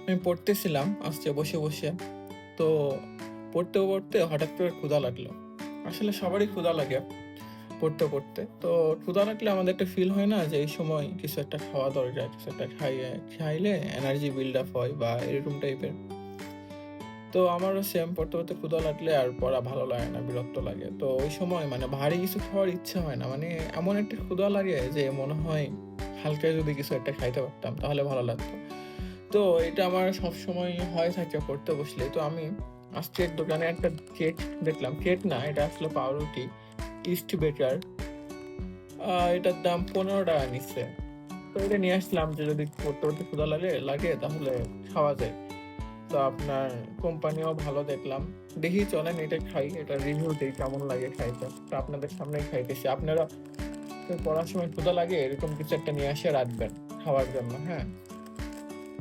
আমি পড়তেছিলাম আজকে বসে বসে। তো পড়তে পড়তে হঠাৎ করে ক্ষুধা লাগলো। আসলে সবারই ক্ষুধা লাগে পড়তে পড়তে। তো ক্ষুধা লাগলে আমাদের একটা ফিল হয় না যে এই সময় কিছু একটা খাওয়া দরকার, কিছু একটা খাইলে এনার্জি বিল্ড আপ হয় বা এরকম টাইপের। তো আমারও সেম পড়তে পড়তে ক্ষুধা লাগলে আর পড়া ভালো লাগে না, বিরক্ত লাগে। তো ওই সময় মানে ভারী কিছু খাওয়ার ইচ্ছা হয় না। মানে এমন একটা ক্ষুধা লাগে যে মনে হয় হালকা যদি কিছু একটা খাইতে পারতাম তাহলে ভালো লাগতো। তো এটা আমার সবসময় হয়ে থাকে পড়তে বসলে। তো আমি আজকে এক দোকানে একটা কেক দেখলাম। কেক না, এটা আসলে পাউরুটি। ইস্ট বেকার। এটার দাম ৳15 নিচ্ছে। তো এটা নিয়ে আসলাম যে যদি পড়তে পড়তে ক্ষুধা লাগে তাহলে খাওয়া যায়। তো আপনার কোম্পানিও ভালো দেখলাম। দেখি চলেন এটা খাই। এটার রিভিউ দেই কেমন লাগে খাইতে। তো আপনাদের সামনেই খাইতেছি। আপনারা পড়ার সময় ক্ষুধা লাগে এরকম কিছু একটা নিয়ে এসে রাখবেন খাওয়ার জন্য, হ্যাঁ?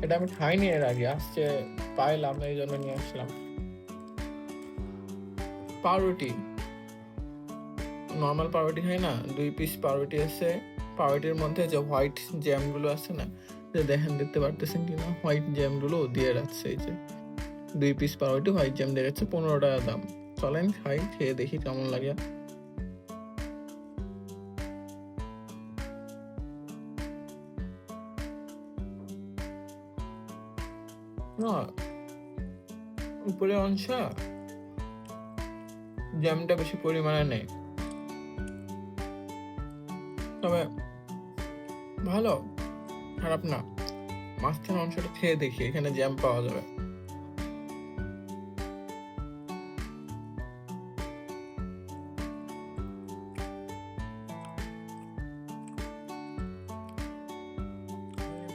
এটা আমি খাইনি এর আগে। আজকে পাইলাম এইজন্য নিয়ে আসলাম। পাউরুটি, নরমাল পাউরুটি হয় না? ২ পিস পাউরুটি আছে। পাউরুটির মধ্যে যে হোয়াইট জ্যামগুলো আছে না? যে দেখতে পারতেছেন কিনা? হোয়াইট জ্যামগুলো দিয়ে রাখছে এই যে। ২ পিস পাউরুটি হোয়াইট জ্যাম দিয়ে রাখছে, ৳15 দাম। চলেন খাই, খেয়ে দেখি কেমন লাগে। না, উপরের অংশ জ্যামটা বেশি পরিমাণে নেই। তবে ভালো, খারাপ না। মাঝখানের অংশটা খেয়ে দেখি, এখানে জ্যাম পাওয়া যাবে।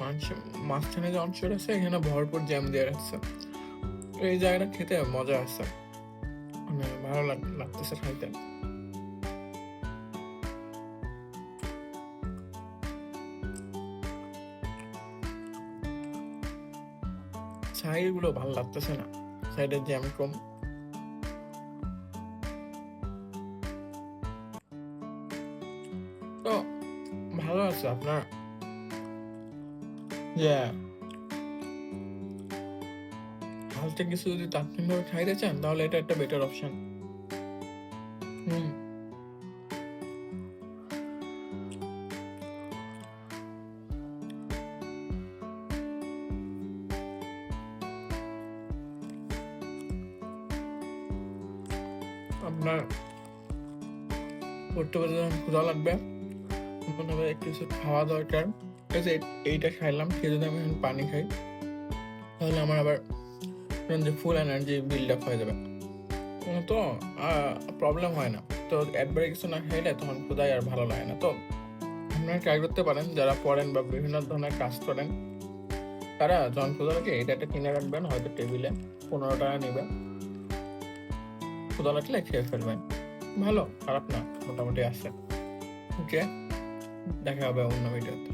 মাংস মাঝখানে যে অংশটা আছে এখানে ভরপুর জ্যাম দিয়ে রাখছে। এই জায়গাটা খেতে মজা আছে। মানে ভালো লাগতেছে খাইতে। সাইড গুলো ভালো লাগতেছে না। সাইডের জ্যাম কম। তো ভালো আছে আপনার যে হালকা কিছু যদি তাৎক্ষণিকভাবে খাইতে চান তাহলে এটা একটা বেটার অপশন। হুম, আপনার পড়তে পড়তে যখন ক্ষুধা লাগবে মনে হবে একটু কিছু খাওয়া দরকার। এই যে এইটা খাইলাম, খেয়ে যদি আমি এখন পানি খাই তাহলে আমার আবার ধরেন যে ফুল এনার্জি বিল্ড আপ হয়ে যাবে। তো প্রবলেম হয় না। তো একবারে কিছু না খাইলে তখন ক্ষুধাই আর ভালো লাগে না। তো আপনারা ট্রাই করতে পারেন যারা পড়েন বা বিভিন্ন ধরনের কাজ করেন, তারা যখন ক্ষুধা লাগে এটা একটা কিনে রাখবেন হয়তো টেবিলে। ৳15 নিবে। ক্ষুধা লাগলে খেয়ে ফেলবেন। ভালো, খারাপ না, মোটামুটি আছে। ওকে, দেখা হবে অন্য ভিডিওতে।